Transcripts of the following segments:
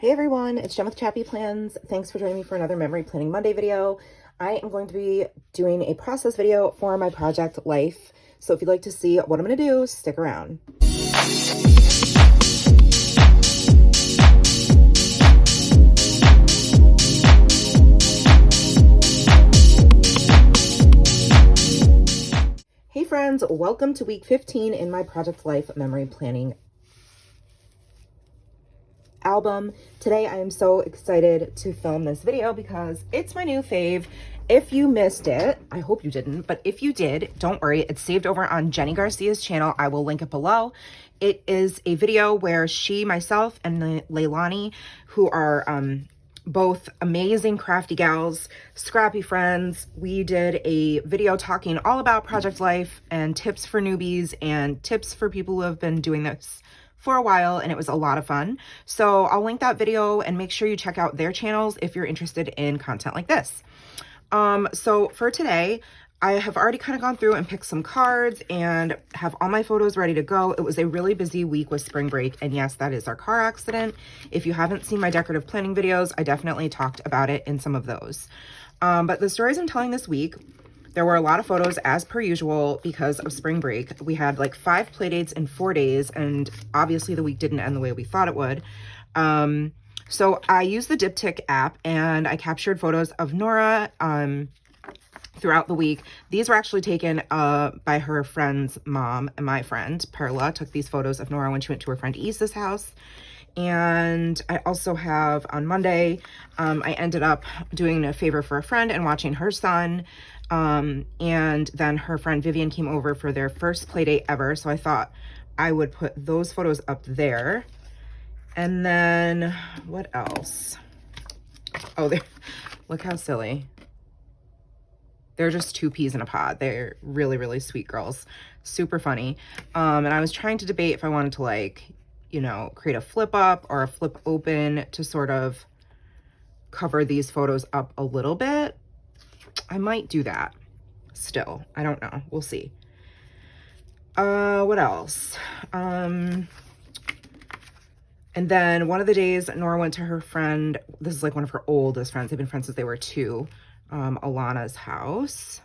Hey everyone, it's Jen with ChappyPlans. Thanks for joining me for another Memory Planning Monday video. I am going to be doing a process video for my project Life. So if you'd like to see what I'm going to do, stick around. Hey friends, welcome to week 15 in my Project Life Memory Planning album. Today I am so excited to film this video because it's my new fave. If you missed it, I hope you didn't, but if you did, don't worry, it's saved over on Jenny Garcia's channel. I will link it below. It is a video where she, myself, and Leilani, who are both amazing crafty gals, scrappy friends, we did a video talking all about Project Life and tips for newbies and tips for people who have been doing this for a while, and it was a lot of fun. So I'll link that video and make sure you check out their channels if you're interested in content like this. So for today, I have already kind of gone through and picked some cards and have all my photos ready to go. It was a really busy week with spring break, and yes, that is our car accident. If you haven't seen my decorative planning videos, I definitely talked about it in some of those. But the stories I'm telling this week, there were a lot of photos as per usual because of spring break. We had like 5 play dates in 4 days, and obviously the week didn't end the way we thought it would. So I used the Diptyque app and I captured photos of Nora throughout the week. These were actually taken by her friend's mom, and my friend Perla took these photos of Nora when she went to her friend Isa's house. And I also have on Monday, I ended up doing a favor for a friend and watching her son. And then her friend Vivian came over for their first play date ever. So I thought I would put those photos up there. And then what else? Oh, look how silly. They're just 2 peas in a pod. They're really, really sweet girls. Super funny. And I was trying to debate if I wanted to, like, you know, create a flip up or a flip open to sort of cover these photos up a little bit. I might do that still. I don't know. We'll see. What else? And then one of the days, Nora went to her friend. This is like one of her oldest friends. They've been friends since they were 2. Alana's house.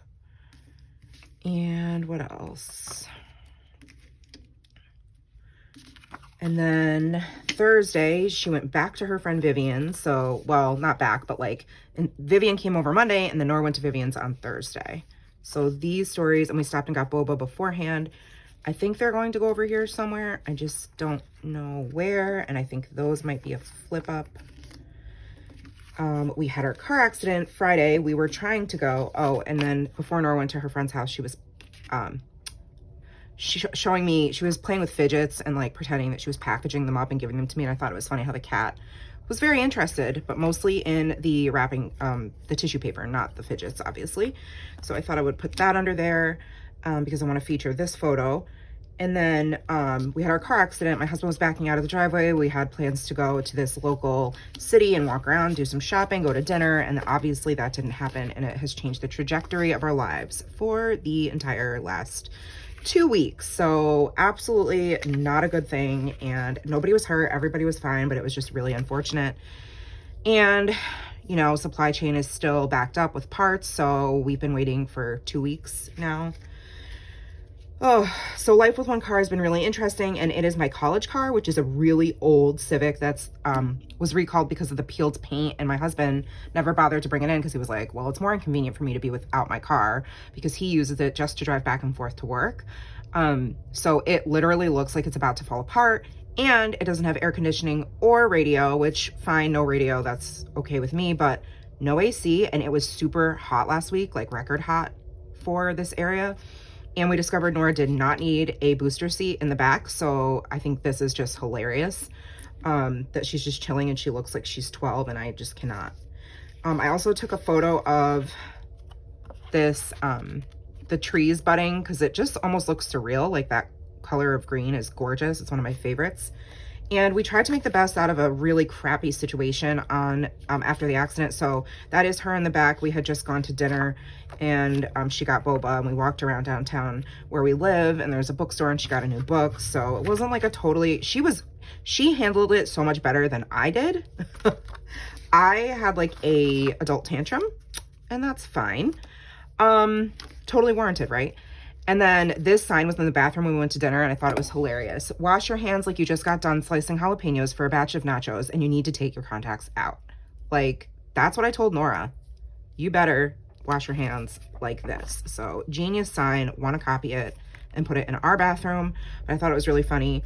And what else? And then Thursday, she went back to her friend Vivian. So, well, not back, but like, and Vivian came over Monday, and then Nora went to Vivian's on Thursday. So these stories, and we stopped and got boba beforehand. I think they're going to go over here somewhere. I just don't know where, and I think those might be a flip up. We had our car accident Friday. We were trying to go, oh, and then before Nora went to her friend's house, she was showing me, she was playing with fidgets and like pretending that she was packaging them up and giving them to me. And I thought it was funny how the cat was very interested, but mostly in the wrapping, the tissue paper, not the fidgets, obviously. So I thought I would put that under there because I want to feature this photo. And then we had our car accident. My husband was backing out of the driveway. We had plans to go to this local city and walk around, do some shopping, go to dinner. And obviously that didn't happen. And it has changed the trajectory of our lives for the entire last 2 weeks. So absolutely not a good thing. And nobody was hurt. Everybody was fine, but it was just really unfortunate. And, you know, supply chain is still backed up with parts. So we've been waiting for 2 weeks now. Oh, so life with one car has been really interesting, and it is my college car, which is a really old Civic that's was recalled because of the peeled paint, and my husband never bothered to bring it in because he was like, well, it's more inconvenient for me to be without my car because he uses it just to drive back and forth to work. So it literally looks like it's about to fall apart, and it doesn't have air conditioning or radio, which fine, no radio, that's okay with me, but no AC, and it was super hot last week, like record hot for this area. And we discovered Nora did not need a booster seat in the back. So I think this is just hilarious that she's just chilling and she looks like she's 12, and I just cannot. I also took a photo of this, the trees budding, because it just almost looks surreal. Like that color of green is gorgeous. It's one of my favorites. And we tried to make the best out of a really crappy situation on after the accident. So that is her in the back. We had just gone to dinner, and she got boba, and we walked around downtown where we live, and there's a bookstore, and she got a new book. So it wasn't like a totally, she was She handled it so much better than I did. I had like a adult tantrum, and that's fine. Totally warranted, right? And then this sign was in the bathroom when we went to dinner, and I thought it was hilarious. Wash your hands like you just got done slicing jalapenos for a batch of nachos, and you need to take your contacts out. Like, that's what I told Nora. You better wash your hands like this. So genius sign, want to copy it and put it in our bathroom. But I thought it was really funny.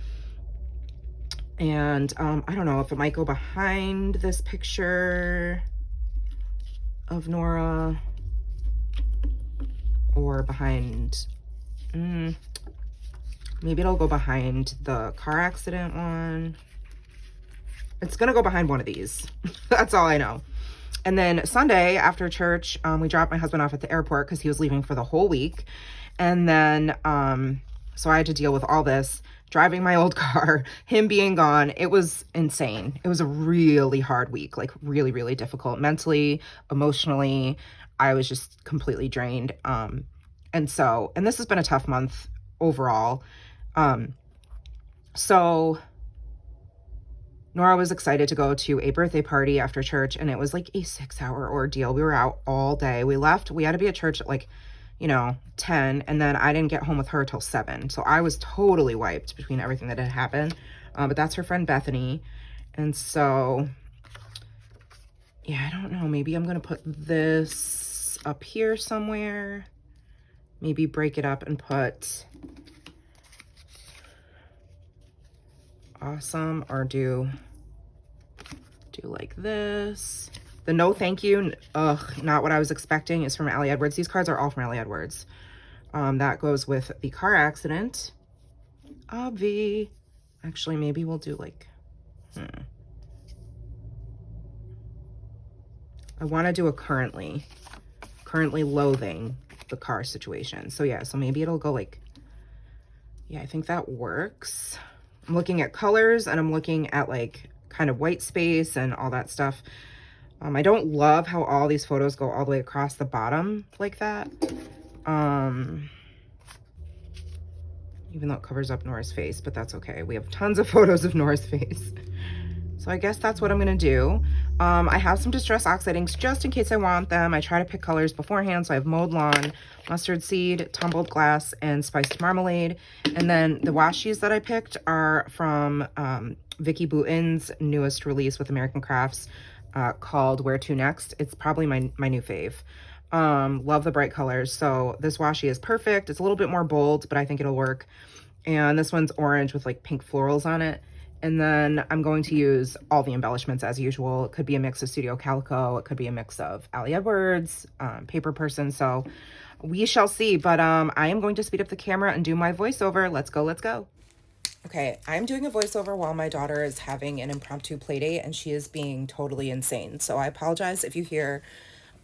And I don't know if it might go behind this picture of Nora or behind, maybe it'll go behind the car accident one. It's gonna go behind one of these. That's all I know. And then Sunday after church, we dropped my husband off at the airport because he was leaving for the whole week. And then, so I had to deal with all this, driving my old car, him being gone. It was insane. It was a really hard week, like really, really difficult mentally, emotionally. I was just completely drained. And this has been a tough month overall. So Nora was excited to go to a birthday party after church, and it was like a 6-hour ordeal. We were out all day. We left. We had to be at church at like, 10, and then I didn't get home with her till 7. So I was totally wiped between everything that had happened. But that's her friend Bethany. And so, yeah, I don't know. Maybe I'm going to put this up here somewhere. Maybe break it up and put awesome, or do like this. The no thank you, not what I was expecting, is from Allie Edwards. These cards are all from Allie Edwards. That goes with the car accident. Obvi. Actually, maybe we'll do like, I want to do a currently loathing the car situation. So yeah, so maybe it'll go like, yeah, I think that works. I'm looking at colors, and I'm looking at like kind of white space and all that stuff. I don't love how all these photos go all the way across the bottom like that. Even though it covers up Nora's face, but that's okay. We have tons of photos of Nora's face. So I guess that's what I'm gonna do. I have some distress oxidings just in case I want them. I try to pick colors beforehand. So I have mowed lawn, mustard seed, tumbled glass, and spiced marmalade. And then the washies that I picked are from Vicky Boutin's newest release with American Crafts, called Where To Next. It's probably my new fave. Love the bright colors. So this washi is perfect. It's a little bit more bold, but I think it'll work. And this one's orange with like pink florals on it. And then I'm going to use all the embellishments as usual. It could be a mix of Studio Calico. It could be a mix of Allie Edwards, Paper Person. So we shall see. But I am going to speed up the camera and do my voiceover. Let's go, let's go. Okay, I'm doing a voiceover while my daughter is having an impromptu play date, and she is being totally insane. So I apologize if you hear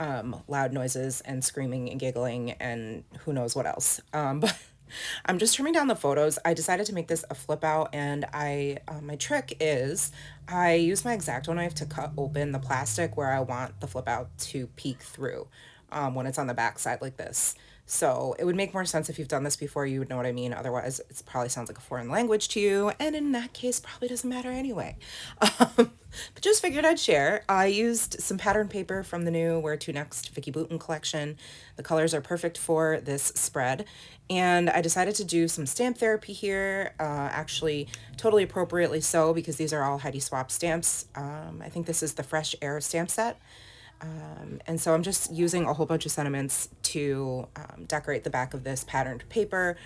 loud noises and screaming and giggling and who knows what else. But I'm just trimming down the photos. I decided to make this a flip out, and my trick is I use my X-Acto knife to cut open the plastic where I want the flip out to peek through when it's on the back side like this. So it would make more sense if you've done this before. You would know what I mean. Otherwise, it probably sounds like a foreign language to you. And in that case, probably doesn't matter anyway. But just figured I'd share. I used some pattern paper from the new Where To Next Vicky Boutin collection. The colors are perfect for this spread. And I decided to do some stamp therapy here. Actually, totally appropriately so, because these are all Heidi Swap stamps. I think this is the Fresh Air stamp set. And so I'm just using a whole bunch of sentiments to decorate the back of this patterned paper.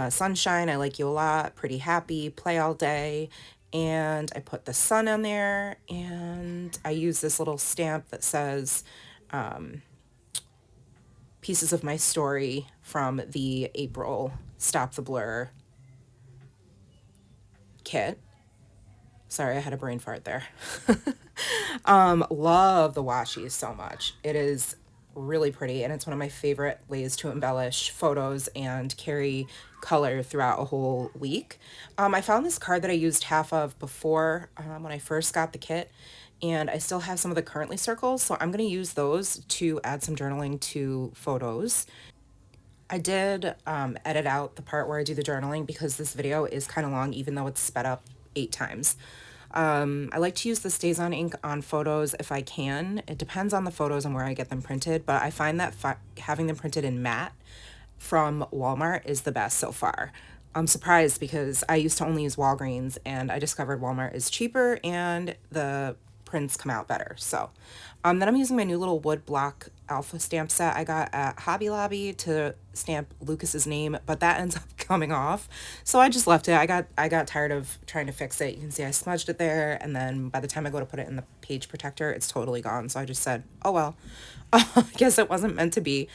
Sunshine, I Like You a Lot, Pretty Happy, Play All Day, and I put the sun on there, and I use this little stamp that says Pieces of My Story from the April Stop the Blur kit. Sorry, I had a brain fart there. Love the washi so much. It is really pretty, and it's one of my favorite ways to embellish photos and carry color throughout a whole week. I found this card that I used half of before when I first got the kit, and I still have some of the currently circles, so I'm going to use those to add some journaling to photos. I did edit out the part where I do the journaling because this video is kind of long, even though it's sped up 8 times. I like to use the Stays On ink on photos if I can. It depends on the photos and where I get them printed, but I find that having them printed in matte from Walmart is the best so far. I'm surprised because I used to only use Walgreens, and I discovered Walmart is cheaper and the prints come out better. So then I'm using my new little wood block alpha stamp set I got at Hobby Lobby to stamp Lucas's name, but that ends up coming off, so I just left it. I got tired of trying to fix it. You can see I smudged it there, and then by the time I go to put it in the page protector, it's totally gone. So I just said, oh well, I guess it wasn't meant to be.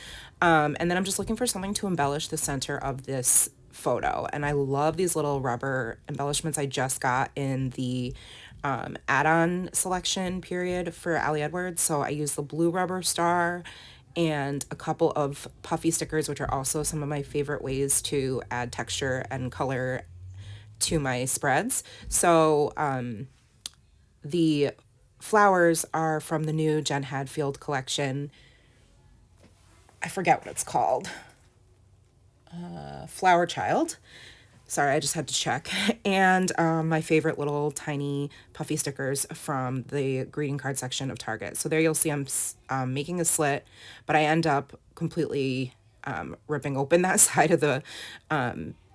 And then I'm just looking for something to embellish the center of this photo, and I love these little rubber embellishments I just got in the add-on selection period for Ali Edwards. So I use the blue rubber star and a couple of puffy stickers, which are also some of my favorite ways to add texture and color to my spreads. So the flowers are from the new Jen Hadfield collection. I forget what it's called. Flower Child. Sorry, I just had to check. And my favorite little tiny puffy stickers from the greeting card section of Target. So there you'll see I'm making a slit, but I end up completely ripping open that side of the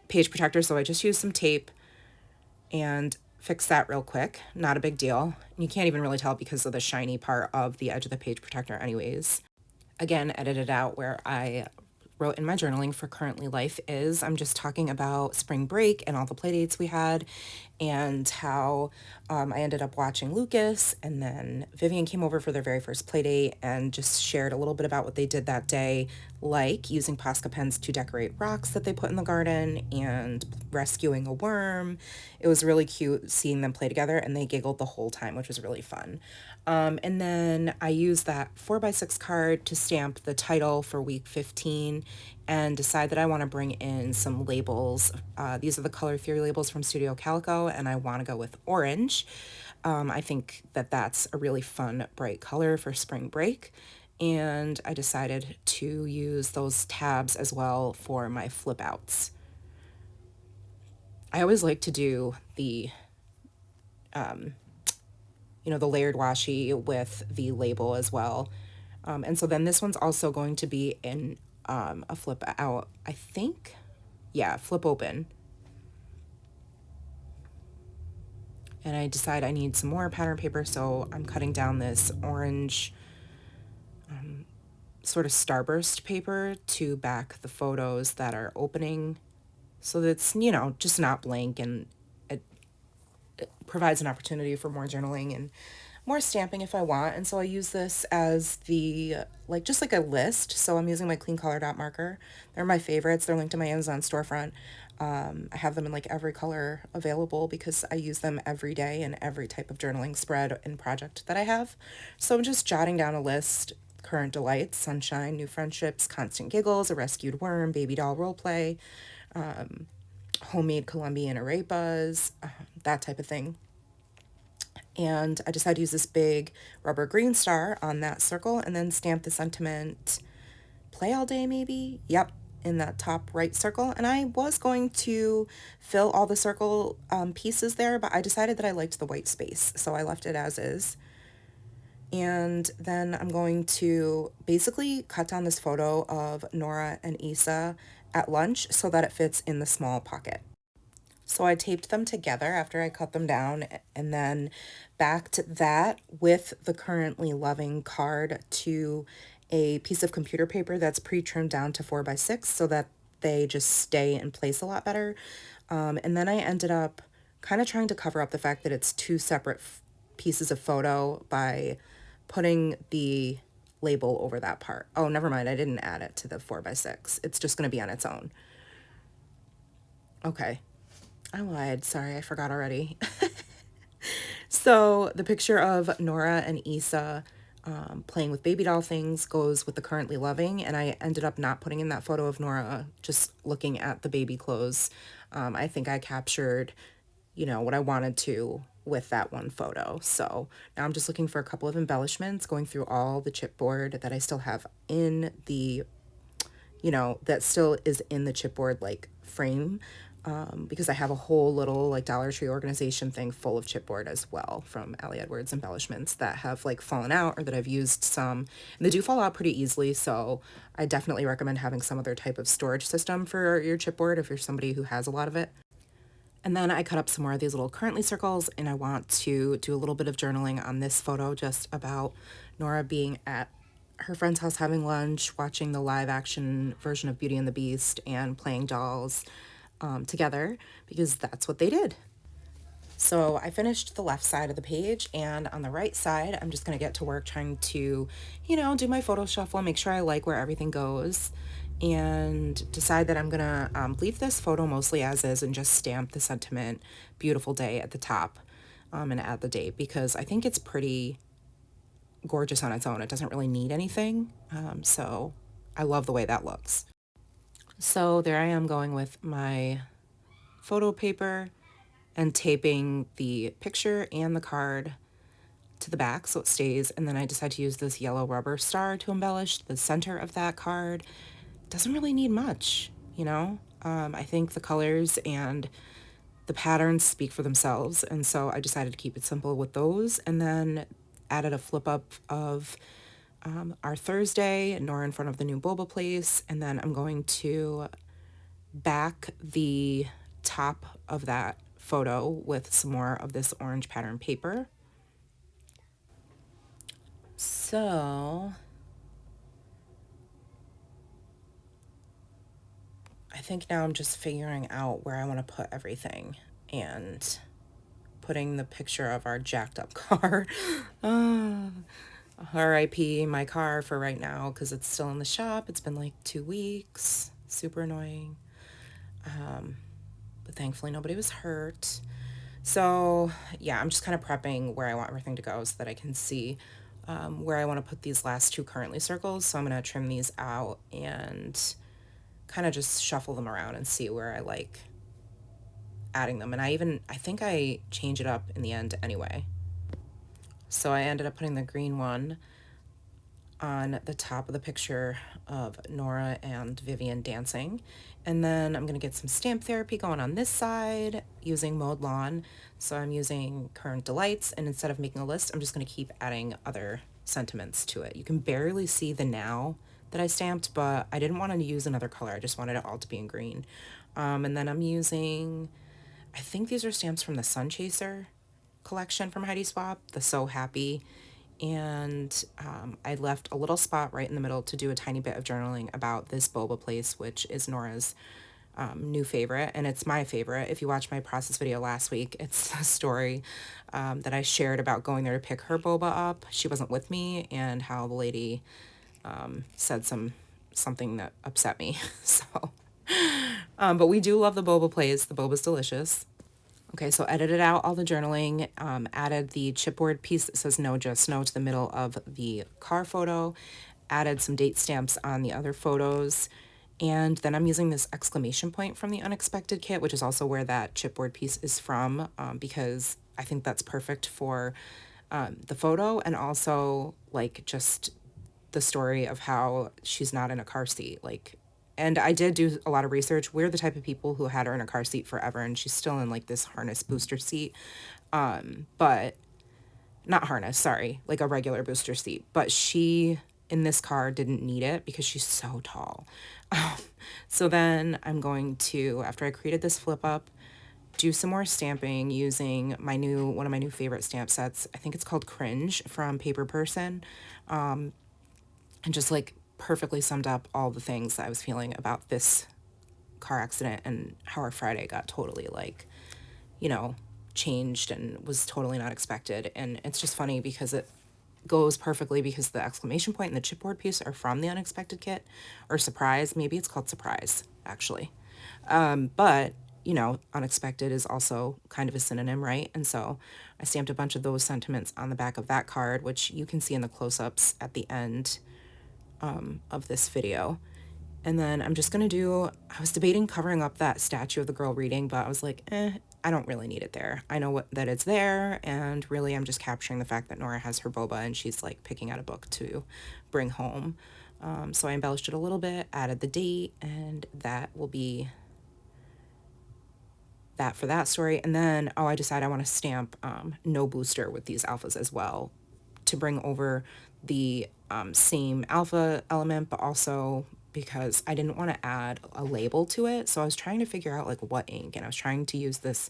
page protector. So I just used some tape and fix that real quick. Not a big deal. You can't even really tell because of the shiny part of the edge of the page protector anyways. Again, edited out where I wrote in my journaling for Currently Life Is. I'm just talking about spring break and all the play dates we had, and how I ended up watching Lucas, and then Vivian came over for their very first play date and just shared a little bit about what they did that day, like using Posca pens to decorate rocks that they put in the garden and rescuing a worm. It was really cute seeing them play together, and they giggled the whole time, which was really fun. And then I used that 4x6 card to stamp the title for week 15 and decide that I want to bring in some labels. These are the Color Theory labels from Studio Calico, and I want to go with orange. I think that that's a really fun, bright color for spring break. And I decided to use those tabs as well for my flip outs. I always like to do the the layered washi with the label as well. And so then this one's also going to be in a flip out, I think. Yeah, flip open. And I decide I need some more pattern paper, so I'm cutting down this orange sort of starburst paper to back the photos that are opening, so that's, just not blank, and it provides an opportunity for more journaling and more stamping if I want. And so I use this as the, just like a list. So I'm using my clean color dot marker. They're my favorites. They're linked to my Amazon storefront. I have them in every color available because I use them every day in every type of journaling spread and project that I have. So I'm just jotting down a list: current delights, sunshine, new friendships, constant giggles, a rescued worm, baby doll roleplay, homemade Colombian arepas, that type of thing. And I decided to use this big rubber green star on that circle and then stamp the sentiment "play all day," maybe? Yep, in that top right circle. And I was going to fill all the circle pieces there, but I decided that I liked the white space, so I left it as is. And then I'm going to basically cut down this photo of Nora and Isa at lunch so that it fits in the small pocket. So I taped them together after I cut them down, and then backed that with the Currently Loving card to a piece of computer paper that's pre-trimmed down to 4x6 so that they just stay in place a lot better. And then I ended up kind of trying to cover up the fact that it's two separate pieces of photo by putting the label over that part. Oh, never mind. I didn't add it to the 4x6. It's just going to be on its own. Okay. I lied. Sorry, I forgot already. So the picture of Nora and Isa playing with baby doll things goes with the Currently Loving, and I ended up not putting in that photo of Nora, just looking at the baby clothes. I think I captured, what I wanted to with that one photo. So now I'm just looking for a couple of embellishments, going through all the chipboard that I still have in the, that still is in the chipboard frame. because I have a whole little like Dollar Tree organization thing full of chipboard as well from Allie Edwards embellishments that have like fallen out or that I've used some, and they do fall out pretty easily. So I definitely recommend having some other type of storage system for your chipboard if you're somebody who has a lot of it. And then I cut up some more of these little currently circles, and I want to do a little bit of journaling on this photo just about Nora being at her friend's house having lunch, watching the live action version of Beauty and the Beast, and playing dolls together, because that's what they did. So I finished the left side of the page, and on the right side, I'm just going to get to work trying to, do my photo shuffle, make sure I like where everything goes, and decide that I'm going to leave this photo mostly as is and just stamp the sentiment beautiful day at the top and add the date, because I think it's pretty gorgeous on its own. It doesn't really need anything. So I love the way that looks. So there I am going with my photo paper and taping the picture and the card to the back so it stays. And then I decide to use this yellow rubber star to embellish the center of that card. Doesn't really need much, I think the colors and the patterns speak for themselves. And so I decided to keep it simple with those, and then added a flip up of our Thursday, Nora in front of the new boba place. And then I'm going to back the top of that photo with some more of this orange pattern paper. So I think now I'm just figuring out where I want to put everything and putting the picture of our jacked up car. RIP my car for right now because it's still in the shop. It's been like 2 weeks. Super annoying. But thankfully nobody was hurt. So yeah, I'm just kind of prepping where I want everything to go so that I can see where I want to put these last 2 currently circles. So I'm going to trim these out and kind of just shuffle them around and see where I like adding them. And I think I change it up in the end anyway. So I ended up putting the green one on the top of the picture of Nora and Vivian dancing. And then I'm going to get some stamp therapy going on this side using Mowed Lawn. So I'm using Current Delights, and instead of making a list, I'm just going to keep adding other sentiments to it. You can barely see the now that I stamped, but I didn't want to use another color. I just wanted it all to be in green. And then I'm using, I think these are stamps from the Sun Chaser collection from Heidi Swap, the So Happy. And I left a little spot right in the middle to do a tiny bit of journaling about this boba place, which is Nora's new favorite, and it's my favorite. If you watched my process video last week, it's a story that I shared about going there to pick her boba up. She wasn't with me, and how the lady said something that upset me. So, but we do love the boba place. The boba's delicious. Okay, so edited out all the journaling, added the chipboard piece that says no, just no to the middle of the car photo, added some date stamps on the other photos, and then I'm using this exclamation point from the Unexpected kit, which is also where that chipboard piece is from, because I think that's perfect for the photo, and also like just the story of how she's not in a car seat, like. And I did do a lot of research. We're the type of people who had her in a car seat forever, and she's still in like this harness booster seat. But not harness, sorry, like a regular booster seat. But she, in this car, didn't need it because she's so tall. So then I'm going to, after I created this flip up, do some more stamping using one of my new favorite stamp sets. I think it's called Cringe from Paper Person. And just like perfectly summed up all the things that I was feeling about this car accident and how our Friday got totally like, changed and was totally not expected. And it's just funny because it goes perfectly because the exclamation point and the chipboard piece are from the Unexpected kit, or Surprise. Maybe it's called Surprise, actually. But, unexpected is also kind of a synonym, right? And so I stamped a bunch of those sentiments on the back of that card, which you can see in the close-ups at the end of this video. And then I'm just going to I was debating covering up that statue of the girl reading, but I was like, I don't really need it there. I know that it's there, and really I'm just capturing the fact that Nora has her boba and she's like picking out a book to bring home. So I embellished it a little bit, added the date, and that will be that for that story. And then, oh, I decided I want to stamp no booster with these alphas as well to bring over the same alpha element, but also because I didn't want to add a label to it. So I was trying to figure out like what ink, and I was trying to use this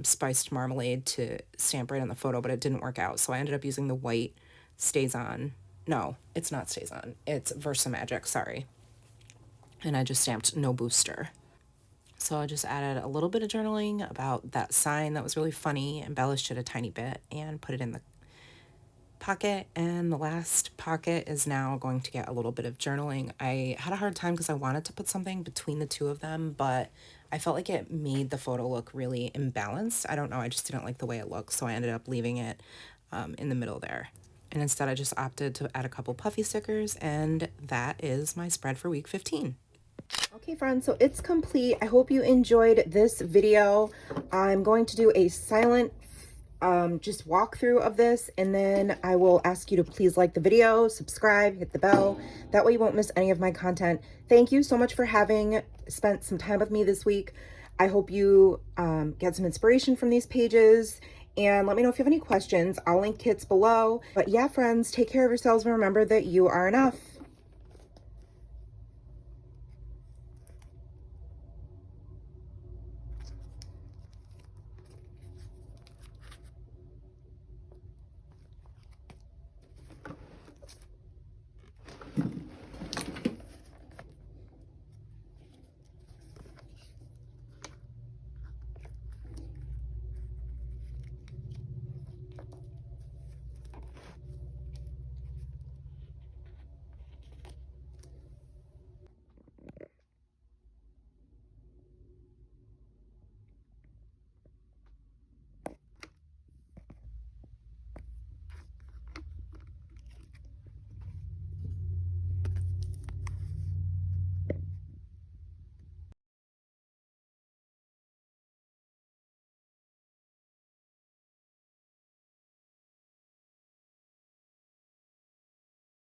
spiced marmalade to stamp right on the photo, but it didn't work out. So I ended up using the white Stays On. No, it's not Stays On. It's Versa Magic, sorry. And I just stamped no booster. So I just added a little bit of journaling about that sign that was really funny, embellished it a tiny bit, and put it in the pocket. And the last pocket is now going to get a little bit of journaling. I had a hard time because I wanted to put something between the two of them, but I felt like it made the photo look really imbalanced. I don't know, I just didn't like the way it looked, so I ended up leaving it in the middle there. And instead I just opted to add a couple puffy stickers, and that is my spread for week 15. Okay friends, so it's complete. I hope you enjoyed this video. I'm going to do a silent just walkthrough of this, and then I will ask you to please like the video, subscribe, hit the bell. That way you won't miss any of my content. Thank you so much for having spent some time with me this week. I hope you get some inspiration from these pages, and let me know if you have any questions. I'll link kits below. But yeah, friends, take care of yourselves and remember that you are enough.